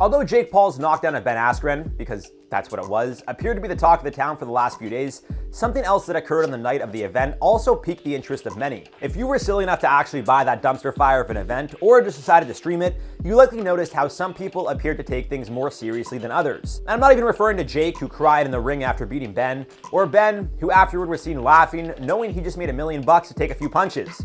Although Jake Paul's knockdown of Ben Askren, because that's what it was, appeared to be the talk of the town for the last few days, something else that occurred on the night of the event also piqued the interest of many. If you were silly enough to actually buy that dumpster fire of an event, or just decided to stream it, you likely noticed how some people appeared to take things more seriously than others. And I'm not even referring to Jake, who cried in the ring after beating Ben, or Ben, who afterward was seen laughing, knowing he just made $1 million to take a few punches.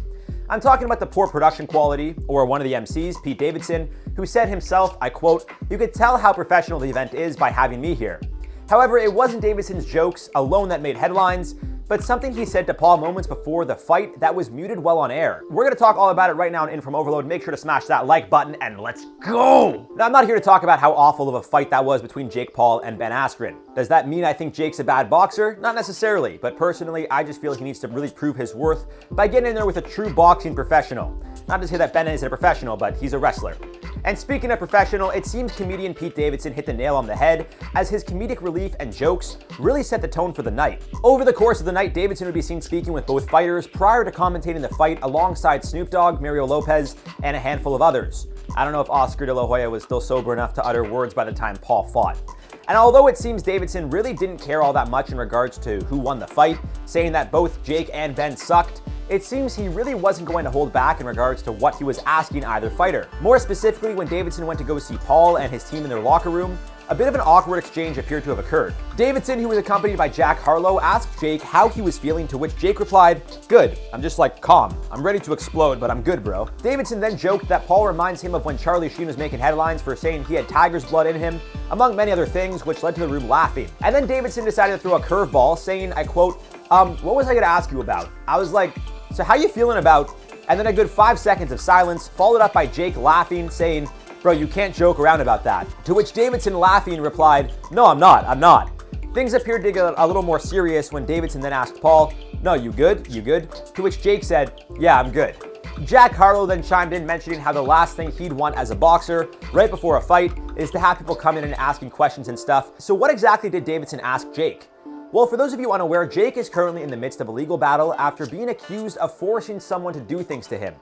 I'm talking about the poor production quality, or one of the MCs, Pete Davidson, who said himself, I quote, "You could tell how professional the event is by having me here." However, it wasn't Davidson's jokes alone that made headlines, but something he said to Paul moments before the fight that was muted while on air. We're going to talk all about it right now on InformOverload. Make sure to smash that like button and let's go! Now, I'm not here to talk about how awful of a fight that was between Jake Paul and Ben Askren. Does that mean I think Jake's a bad boxer? Not necessarily, but personally, I just feel he needs to really prove his worth by getting in there with a true boxing professional. Not to say that Ben isn't a professional, but he's a wrestler. And speaking of professional, it seems comedian Pete Davidson hit the nail on the head, as his comedic relief and jokes really set the tone for the night. Over the course of the night, Davidson would be seen speaking with both fighters prior to commentating the fight alongside Snoop Dogg, Mario Lopez, and a handful of others. I don't know if Oscar De La Hoya was still sober enough to utter words by the time Paul fought. And although it seems Davidson really didn't care all that much in regards to who won the fight, saying that both Jake and Ben sucked, it seems he really wasn't going to hold back in regards to what he was asking either fighter. More specifically, when Davidson went to go see Paul and his team in their locker room, a bit of an awkward exchange appeared to have occurred. Davidson, who was accompanied by Jack Harlow, asked Jake how he was feeling, to which Jake replied, "Good. I'm just like calm. I'm ready to explode, but I'm good, bro." Davidson then joked that Paul reminds him of when Charlie Sheen was making headlines for saying he had tiger's blood in him, among many other things, which led to the room laughing. And then Davidson decided to throw a curveball, saying, I quote, "What was I gonna ask you about?" I was like, "So how you feeling about?" And then a good 5 seconds of silence, followed up by Jake laughing, saying, "Bro, you can't joke around about that." To which Davidson, laughing, replied, "No, I'm not. Things appeared to get a little more serious when Davidson then asked Paul, "No, you good? You good?" To which Jake said, "Yeah, I'm good." Jack Harlow then chimed in, mentioning how the last thing he'd want as a boxer, right before a fight, is to have people come in and asking questions and stuff. So what exactly did Davidson ask Jake? Well, for those of you unaware, Jake is currently in the midst of a legal battle after being accused of forcing someone to do things to him.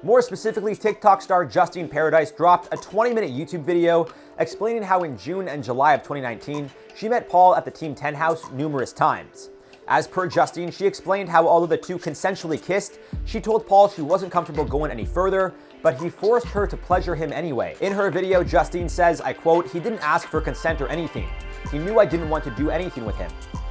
More specifically, TikTok star Justine Paradise dropped a 20-minute YouTube video explaining how in June and July of 2019, she met Paul at the Team 10 house numerous times. As per Justine, she explained how although the two consensually kissed, she told Paul she wasn't comfortable going any further, but he forced her to pleasure him anyway. In her video, Justine says, I quote, "He didn't ask for consent or anything. He knew I didn't want to do anything with him."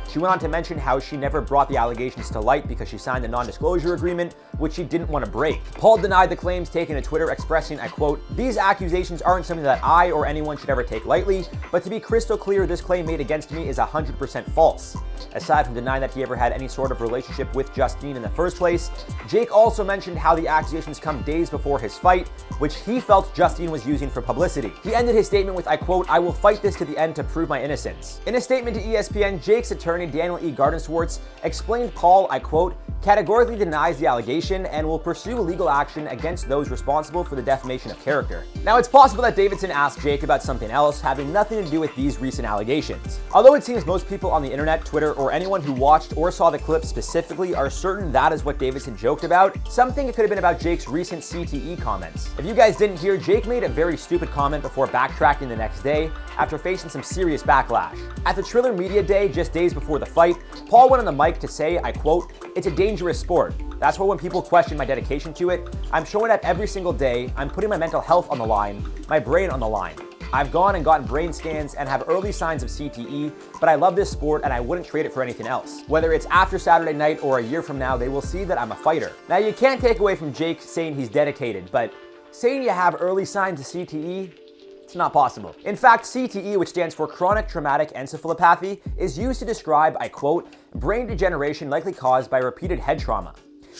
She went on to mention how she never brought the allegations to light because she signed a non-disclosure agreement, which she didn't want to break. Paul denied the claims, taking to Twitter expressing, I quote, "These accusations aren't something that I or anyone should ever take lightly, but to be crystal clear, this claim made against me is 100% false." Aside from denying that he ever had any sort of relationship with Justine in the first place, Jake also mentioned how the accusations come days before his fight, which he felt Justine was using for publicity. He ended his statement with, I quote, "I will fight this to the end to prove my innocence." In a statement to ESPN, Jake's attorney, Daniel E. Gardenswartz, explained Paul, I quote, "categorically denies the allegation and will pursue legal action against those responsible for the defamation of character." Now, it's possible that Davidson asked Jake about something else having nothing to do with these recent allegations. Although it seems most people on the internet, Twitter, or anyone who watched or saw the clip specifically are certain that is what Davidson joked about, some think it could have been about Jake's recent CTE comments. If you guys didn't hear, Jake made a very stupid comment before backtracking the next day after facing some serious backlash. At the Triller Media Day, just days before the fight, Paul went on the mic to say, I quote, "It's a dangerous sport. That's why when people question my dedication to it, I'm showing up every single day. I'm putting my mental health on the line, my brain on the line. I've gone and gotten brain scans and have early signs of CTE, but I love this sport and I wouldn't trade it for anything else. Whether it's after Saturday night or a year from now, they will see that I'm a fighter." Now, you can't take away from Jake saying he's dedicated, but saying you have early signs of CTE, it's not possible. In fact, CTE, which stands for chronic traumatic encephalopathy, is used to describe, I quote, "brain degeneration likely caused by repeated head trauma."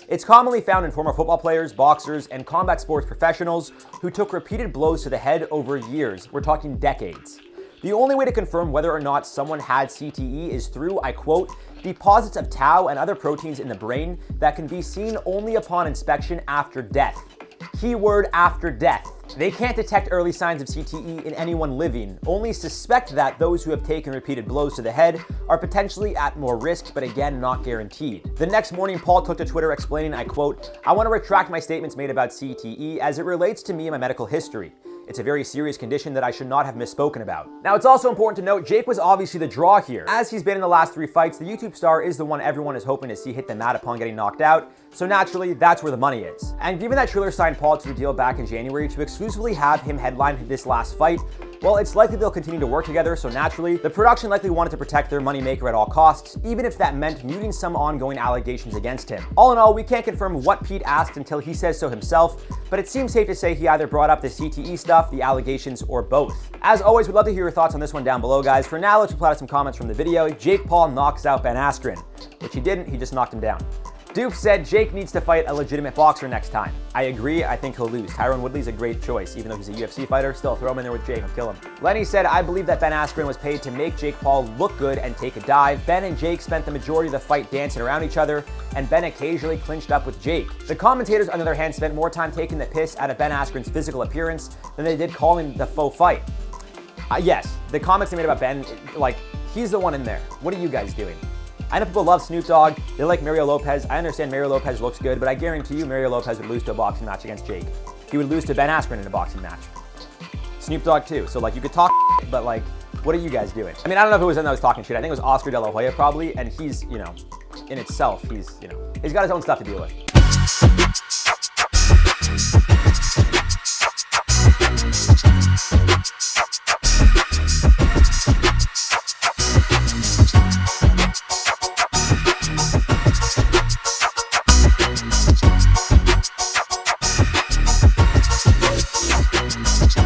It's commonly found in former football players, boxers, and combat sports professionals who took repeated blows to the head over years. We're talking decades. The only way to confirm whether or not someone had CTE is through, I quote, "deposits of tau and other proteins in the brain that can be seen only upon inspection after death." Keyword after death. They can't detect early signs of CTE in anyone living, only suspect that those who have taken repeated blows to the head are potentially at more risk, but again, not guaranteed. The next morning, Paul took to Twitter explaining, I quote, "I want to retract my statements made about CTE as it relates to me and my medical history. It's a very serious condition that I should not have misspoken about. Now, it's also important to note Jake was obviously the draw here. As he's been in the last 3 fights, the YouTube star is the one everyone is hoping to see hit the mat upon getting knocked out, so naturally, that's where the money is. And given that Triller signed Paul to a deal back in January to exclusively have him headline this last fight, well, it's likely they'll continue to work together, so naturally, the production likely wanted to protect their moneymaker at all costs, even if that meant muting some ongoing allegations against him. All in all, we can't confirm what Pete asked until he says so himself, but it seems safe to say he either brought up the CTE stuff, the allegations, or both. As always, we'd love to hear your thoughts on this one down below, guys. For now, let's reply to some comments from the video. Jake Paul knocks out Ben Askren, which he didn't, he just knocked him down. Doof said Jake needs to fight a legitimate boxer next time. I agree, I think he'll lose. Tyron Woodley's a great choice, even though he's a UFC fighter. Still, throw him in there with Jake and kill him. Lenny said, I believe that Ben Askren was paid to make Jake Paul look good and take a dive. Ben and Jake spent the majority of the fight dancing around each other, and Ben occasionally clinched up with Jake. The commentators, on the other hand, spent more time taking the piss out of Ben Askren's physical appearance than they did calling the faux fight. Yes, the comments they made about Ben, like, he's the one in there. What are you guys doing? I know people love Snoop Dogg, they like Mario Lopez. I understand Mario Lopez looks good, but I guarantee you Mario Lopez would lose to a boxing match against Jake. He would lose to Ben Askren in a boxing match. Snoop Dogg too, so like you could talk, but like, what are you guys doing? I mean, I don't know if it was him that was talking shit. I think it was Oscar De La Hoya probably, and he's, you know, in itself, he's got his own stuff to deal with.